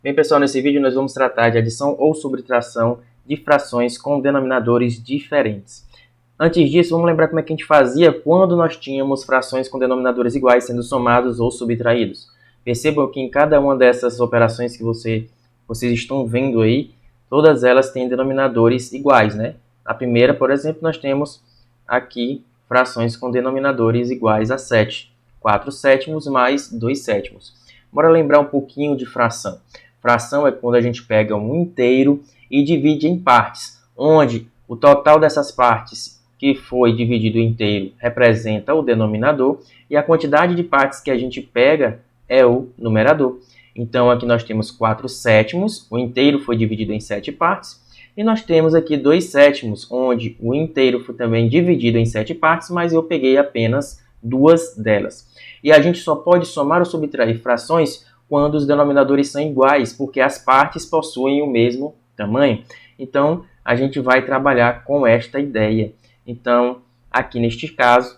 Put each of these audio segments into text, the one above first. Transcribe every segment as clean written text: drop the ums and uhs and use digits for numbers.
Bem, pessoal, nesse vídeo nós vamos tratar de adição ou subtração de frações com denominadores diferentes. Antes disso, vamos lembrar como é que a gente fazia quando nós tínhamos frações com denominadores iguais sendo somados ou subtraídos. Percebam que em cada uma dessas operações que vocês estão vendo aí, todas elas têm denominadores iguais, né? A primeira, por exemplo, nós temos aqui frações com denominadores iguais a 7. 4 sétimos mais 2 sétimos. Bora lembrar um pouquinho de fração. Fração é quando a gente pega um inteiro e divide em partes, onde o total dessas partes que foi dividido inteiro representa o denominador e a quantidade de partes que a gente pega é o numerador. Então, aqui nós temos 4 sétimos, o inteiro foi dividido em 7 partes, e nós temos aqui 2 sétimos, onde o inteiro foi também dividido em 7 partes, mas eu peguei apenas 2 delas. E a gente só pode somar ou subtrair frações quando os denominadores são iguais, porque as partes possuem o mesmo tamanho. Então, a gente vai trabalhar com esta ideia. Então, aqui neste caso,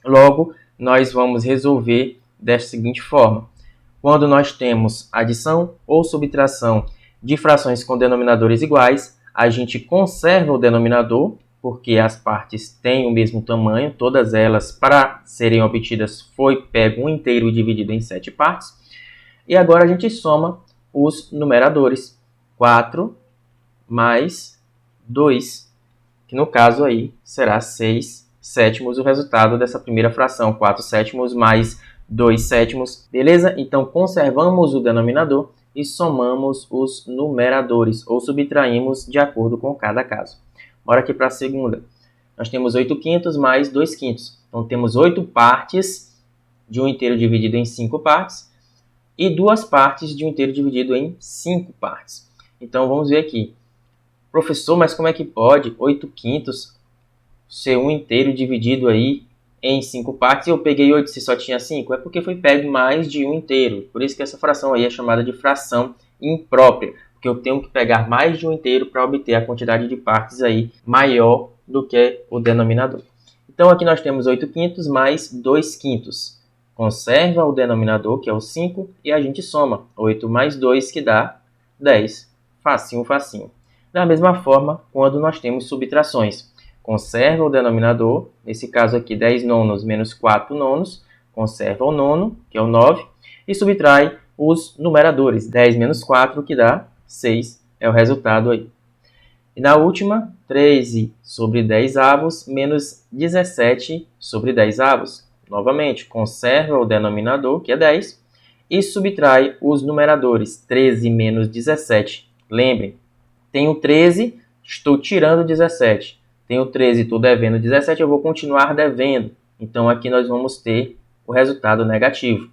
logo, nós vamos resolver desta seguinte forma. Quando nós temos adição ou subtração de frações com denominadores iguais, a gente conserva o denominador, porque as partes têm o mesmo tamanho, todas elas, para serem obtidas, foi pego um inteiro dividido em 7 partes. E agora a gente soma os numeradores. 4 mais 2, que no caso aí será 6 sétimos o resultado dessa primeira fração. 4 sétimos mais 2 sétimos. Beleza? Então, conservamos o denominador e somamos os numeradores, ou subtraímos de acordo com cada caso. Bora aqui para a segunda. Nós temos 8 quintos mais 2 quintos. Então, temos 8 partes de um inteiro dividido em 5 partes e 2 partes de um inteiro dividido em 5 partes. Então, vamos ver aqui. Professor, mas como é que pode 8 quintos ser um inteiro dividido aí em 5 partes e eu peguei 8 se só tinha 5? É porque foi pego mais de um inteiro. Por isso que essa fração aí é chamada de fração imprópria, porque eu tenho que pegar mais de um inteiro para obter a quantidade de partes aí maior do que o denominador. Então, aqui nós temos 8 quintos mais 2 quintos. Conserva o denominador, que é o 5, e a gente soma 8 mais 2, que dá 10. Facinho, facinho. Da mesma forma, quando nós temos subtrações. Conserva o denominador, nesse caso aqui 10 nonos menos 4 nonos, conserva o nono, que é o 9, e subtrai os numeradores. 10 menos 4, que dá 6, é o resultado aí. E na última, 13 sobre 10 avos menos 17 sobre 10 avos. Novamente, conserva o denominador, que é 10, e subtrai os numeradores. 13 menos 17. Lembrem, tenho 13, estou tirando 17. Tenho 13, estou devendo 17, eu vou continuar devendo. Então, aqui nós vamos ter o resultado negativo.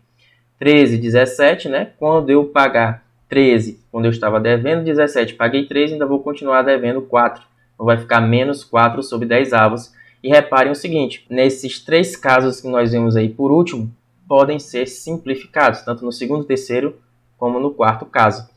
13, 17, né? Quando eu pagar 13, quando eu estava devendo 17, paguei 13, ainda vou continuar devendo 4. Então, vai ficar menos 4 sobre 10 avos. E reparem o seguinte, nesses 3 casos que nós vemos aí por último, podem ser simplificados, tanto no segundo, terceiro, como no quarto caso.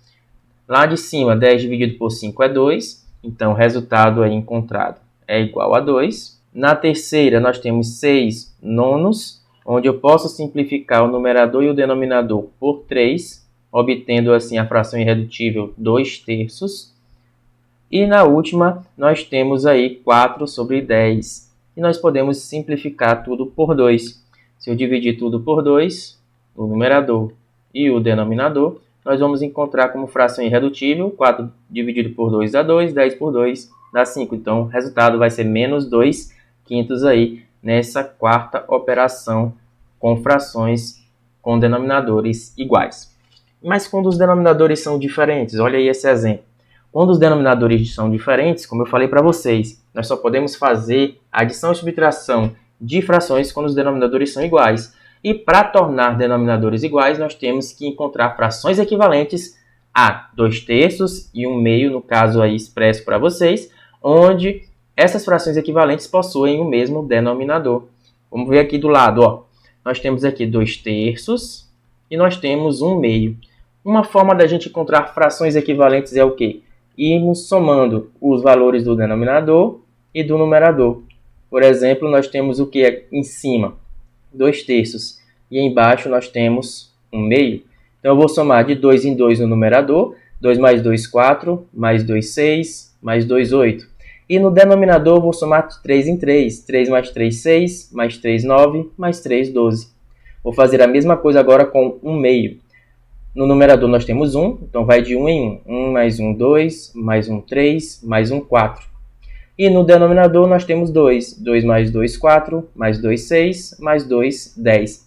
Lá de cima, 10 dividido por 5 é 2, então o resultado aí encontrado é igual a 2. Na terceira, nós temos 6 nonos, onde eu posso simplificar o numerador e o denominador por 3, obtendo assim a fração irredutível 2 terços. E na última, nós temos aí 4 sobre 10. E nós podemos simplificar tudo por 2. Se eu dividir tudo por 2, o numerador e o denominador, nós vamos encontrar como fração irredutível. 4 dividido por 2 dá 2, 10 por 2 dá 5. Então, o resultado vai ser menos 2 quintos aí nessa quarta operação com frações com denominadores iguais. Mas quando os denominadores são diferentes, olha aí esse exemplo. Quando os denominadores são diferentes, como eu falei para vocês, nós só podemos fazer adição e subtração de frações quando os denominadores são iguais. E para tornar denominadores iguais, nós temos que encontrar frações equivalentes a 2 terços e 1 meio, no caso aí expresso para vocês, onde essas frações equivalentes possuem o mesmo denominador. Vamos ver aqui do lado, ó. Nós temos aqui 2 terços e nós temos 1 meio. Uma forma da gente encontrar frações equivalentes é o quê? Irmos somando os valores do denominador e do numerador. Por exemplo, nós temos o que em cima? 2 terços. E embaixo nós temos 1 meio. Então, eu vou somar de 2 em 2 no numerador. 2 mais 2, 4, mais 2, 6, mais 2, 8. E no denominador, eu vou somar de 3 em 3. 3 mais 3, 6, mais 3, 9, mais 3, 12. Vou fazer a mesma coisa agora com 1 meio. No numerador, nós temos 1, então vai de 1 em 1. 1 mais 1, 2, mais 1, 3, mais 1, 4. E no denominador, nós temos 2. 2 mais 2, 4, mais 2, 6, mais 2, 10.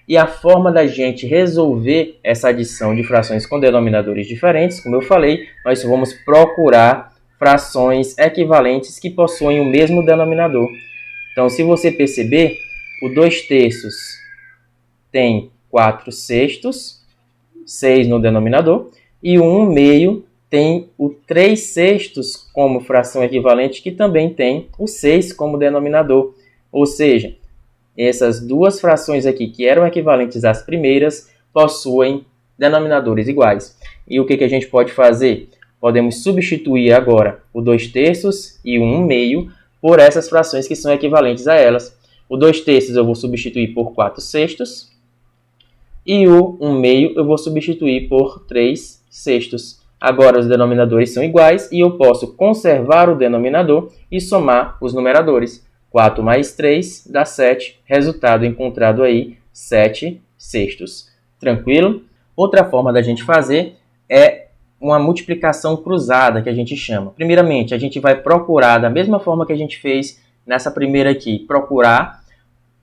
E a forma da gente resolver essa adição de frações com denominadores diferentes, como eu falei, nós vamos procurar frações equivalentes que possuem o mesmo denominador. Então, se você perceber, o 2 terços tem 4 sextos, 6 no denominador, e o 1 meio tem o 3 sextos como fração equivalente, que também tem o 6 como denominador. Ou seja, essas duas frações aqui, que eram equivalentes às primeiras, possuem denominadores iguais. E o que a gente pode fazer? Podemos substituir agora o 2 terços e o 1 meio por essas frações que são equivalentes a elas. O 2 terços eu vou substituir por 4 sextos. E o 1 meio eu vou substituir por 3 sextos. Agora os denominadores são iguais e eu posso conservar o denominador e somar os numeradores. 4 mais 3 dá 7. Resultado encontrado aí, 7 sextos. Tranquilo? Outra forma da gente fazer é uma multiplicação cruzada, que a gente chama. Primeiramente, a gente vai procurar, da mesma forma que a gente fez nessa primeira aqui, procurar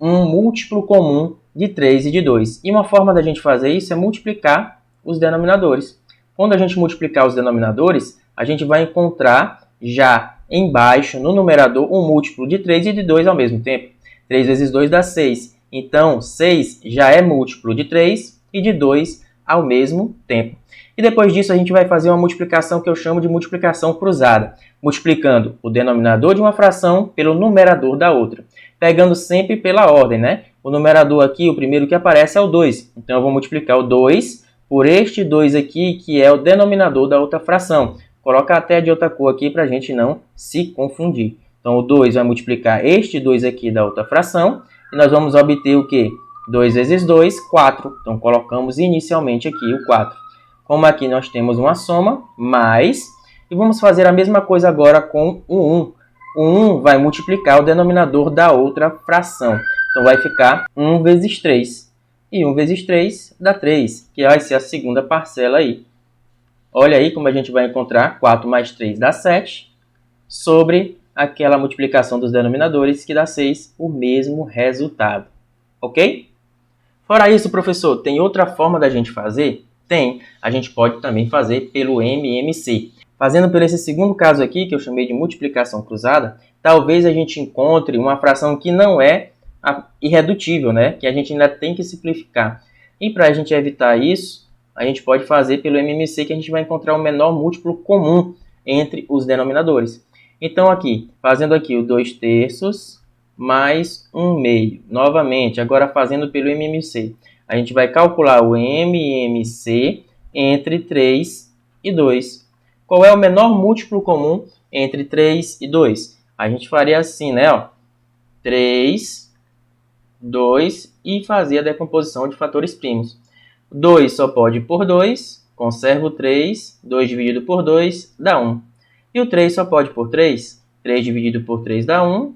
um múltiplo comum de 3 e de 2. E uma forma da gente fazer isso é multiplicar os denominadores. Quando a gente multiplicar os denominadores, a gente vai encontrar já embaixo, no numerador, um múltiplo de 3 e de 2 ao mesmo tempo. 3 vezes 2 dá 6. Então, 6 já é múltiplo de 3 e de 2 ao mesmo tempo. E depois disso, a gente vai fazer uma multiplicação que eu chamo de multiplicação cruzada, multiplicando o denominador de uma fração pelo numerador da outra, pegando sempre pela ordem, né? O numerador aqui, o primeiro que aparece é o 2. Então, eu vou multiplicar o 2 por este 2 aqui, que é o denominador da outra fração. Coloca até de outra cor aqui para a gente não se confundir. Então, o 2 vai multiplicar este 2 aqui da outra fração. E nós vamos obter o quê? 2 vezes 2, 4. Então, colocamos inicialmente aqui o 4. Como aqui nós temos uma soma, mais. E vamos fazer a mesma coisa agora com o 1. O 1 vai multiplicar o denominador da outra fração. Então, vai ficar 1 vezes 3. E 1 vezes 3 dá 3, que vai ser a segunda parcela aí. Olha aí como a gente vai encontrar 4 mais 3 dá 7, sobre aquela multiplicação dos denominadores, que dá 6, o mesmo resultado. Ok? Fora isso, professor, tem outra forma da gente fazer? Tem. A gente pode também fazer pelo MMC. Fazendo por esse segundo caso aqui, que eu chamei de multiplicação cruzada, talvez a gente encontre uma fração que não é irredutível, né? Que a gente ainda tem que simplificar. E para a gente evitar isso, a gente pode fazer pelo MMC, que a gente vai encontrar o menor múltiplo comum entre os denominadores. Então, aqui, fazendo aqui o 2 terços mais 1 meio. Novamente, agora fazendo pelo MMC. A gente vai calcular o MMC entre 3 e 2. Qual é o menor múltiplo comum entre 3 e 2? A gente faria assim, né? Ó, 3, 2 e fazer a decomposição de fatores primos. 2 só pode ir por 2, conserva o 3, 2 dividido por 2 dá 1. E o 3 só pode por 3, 3 dividido por 3 dá 1,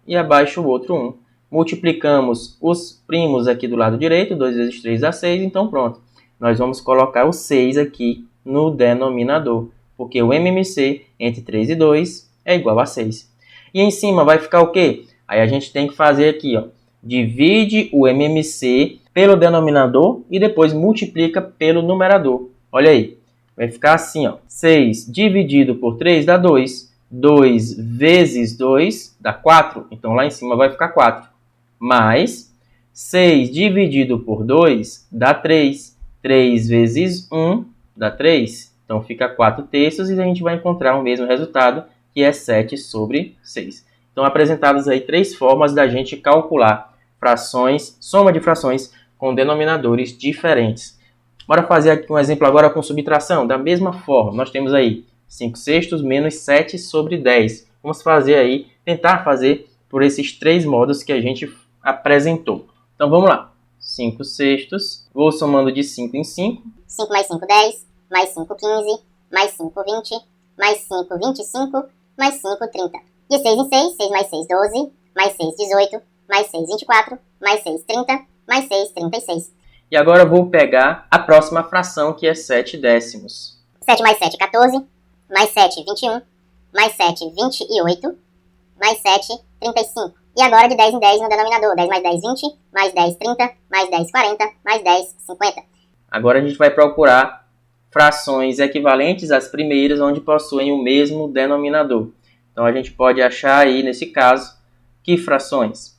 e abaixo o outro 1. Multiplicamos os primos aqui do lado direito, 2 vezes 3 dá 6, então pronto. Nós vamos colocar o 6 aqui no denominador, porque o MMC entre 3 e 2 é igual a 6. E em cima vai ficar o quê? Aí a gente tem que fazer aqui, ó, divide o MMC pelo denominador e depois multiplica pelo numerador. Olha aí, vai ficar assim, ó, 6 dividido por 3 dá 2. 2 vezes 2 dá 4, então lá em cima vai ficar 4. Mais 6 dividido por 2 dá 3. 3 vezes 1 dá 3, então fica 4 terços e a gente vai encontrar o mesmo resultado, que é 7 sobre 6. Então, apresentadas aí 3 formas da gente calcular frações, soma de frações com denominadores diferentes. Bora fazer aqui um exemplo agora com subtração. Da mesma forma, nós temos aí 5 sextos menos 7 sobre 10. Vamos fazer aí, tentar fazer por esses 3 modos que a gente apresentou. Então, vamos lá. 5 sextos. Vou somando de 5 em 5. 5 mais 5, 10. Mais 5, 15. Mais 5, 20. Mais 5, 25. Mais 5, 30. De 6 em 6, 6 mais 6, 12. Mais 6, 18. Mais 6, 24. Mais 6, 30. Mais 6, 36. E agora vou pegar a próxima fração, que é 7 décimos. 7 mais 7, 14. Mais 7, 21. Mais 7, 28. Mais 7, 35. E agora de 10 em 10 no denominador. 10 mais 10, 20. Mais 10, 30. Mais 10, 40. Mais 10, 50. Agora a gente vai procurar frações equivalentes às primeiras, onde possuem o mesmo denominador. Então a gente pode achar aí, nesse caso, que frações?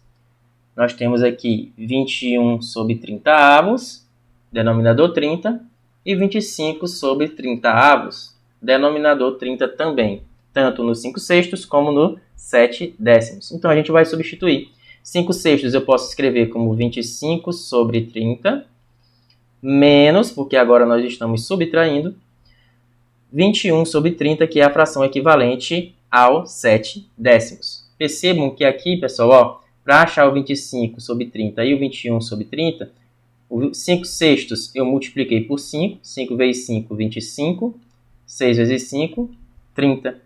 Nós temos aqui 21 sobre 30 avos, denominador 30, e 25 sobre 30 avos, denominador 30 também, tanto no 5 sextos como no 7 décimos. Então a gente vai substituir. 5 sextos eu posso escrever como 25 sobre 30, menos, porque agora nós estamos subtraindo, 21 sobre 30, que é a fração equivalente ao 7 décimos. Percebam que aqui, pessoal, para achar o 25 sobre 30 e o 21 sobre 30, o 5 sextos eu multipliquei por 5. 5 vezes 5, 25. 6 vezes 5, 30.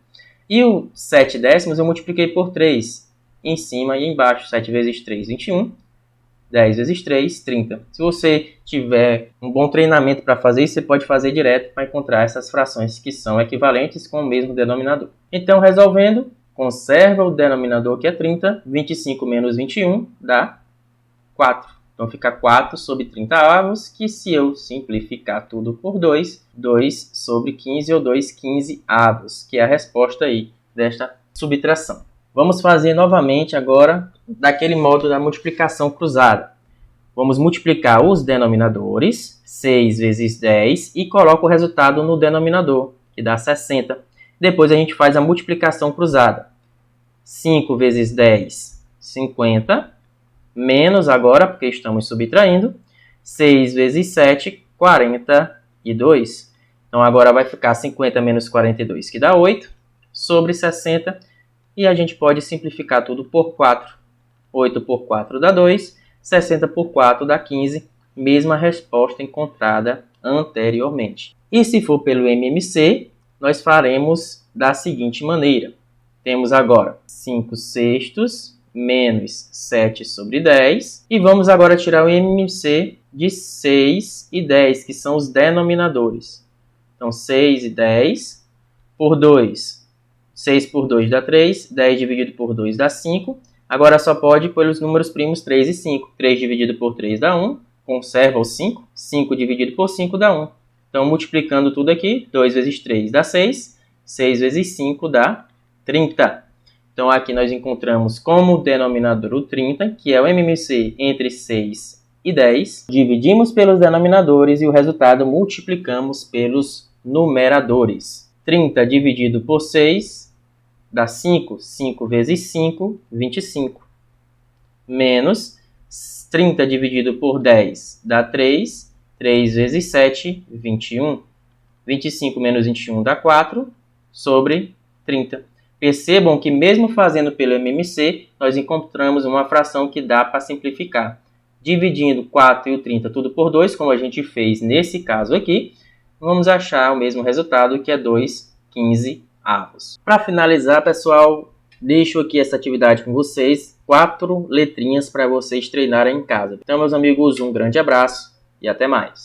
E o 7 décimos eu multipliquei por 3. Em cima e embaixo. 7 vezes 3, 21. 10 vezes 3, 30. Se você tiver um bom treinamento para fazer isso, você pode fazer direto para encontrar essas frações que são equivalentes com o mesmo denominador. Então, resolvendo, conserva o denominador que é 30. 25 menos 21 dá 4. Então fica 4 sobre 30 avos, que se eu simplificar tudo por 2, 2 sobre 15 ou 2 15 avos, que é a resposta aí desta subtração. Vamos fazer novamente agora daquele modo da multiplicação cruzada. Vamos multiplicar os denominadores, 6 vezes 10, e coloco o resultado no denominador, que dá 60. Depois a gente faz a multiplicação cruzada. 5 vezes 10, 50. Menos agora, porque estamos subtraindo, 6 vezes 7, 42. Então, agora vai ficar 50 menos 42, que dá 8, sobre 60. E a gente pode simplificar tudo por 4. 8 por 4 dá 2, 60 por 4 dá 15. Mesma resposta encontrada anteriormente. E se for pelo MMC, nós faremos da seguinte maneira. Temos agora 5 sextos menos 7 sobre 10. E vamos agora tirar o MMC de 6 e 10, que são os denominadores. Então, 6 e 10 por 2. 6 por 2 dá 3. 10 dividido por 2 dá 5. Agora só pode pelos números primos 3 e 5. 3 dividido por 3 dá 1. Conserva o 5. 5 dividido por 5 dá 1. Então, multiplicando tudo aqui, 2 vezes 3 dá 6. 6 vezes 5 dá 30. Então, aqui nós encontramos como denominador o 30, que é o MMC entre 6 e 10. Dividimos pelos denominadores e o resultado multiplicamos pelos numeradores. 30 dividido por 6 dá 5. 5 vezes 5, 25. Menos 30 dividido por 10 dá 3. 3 vezes 7, 21. 25 menos 21 dá 4 sobre 30. Percebam que mesmo fazendo pelo MMC, nós encontramos uma fração que dá para simplificar. Dividindo 4 e o 30 tudo por 2, como a gente fez nesse caso aqui, vamos achar o mesmo resultado, que é 2 15 avos. Para finalizar, pessoal, deixo aqui essa atividade com vocês, 4 letrinhas para vocês treinarem em casa. Então, meus amigos, um grande abraço e até mais.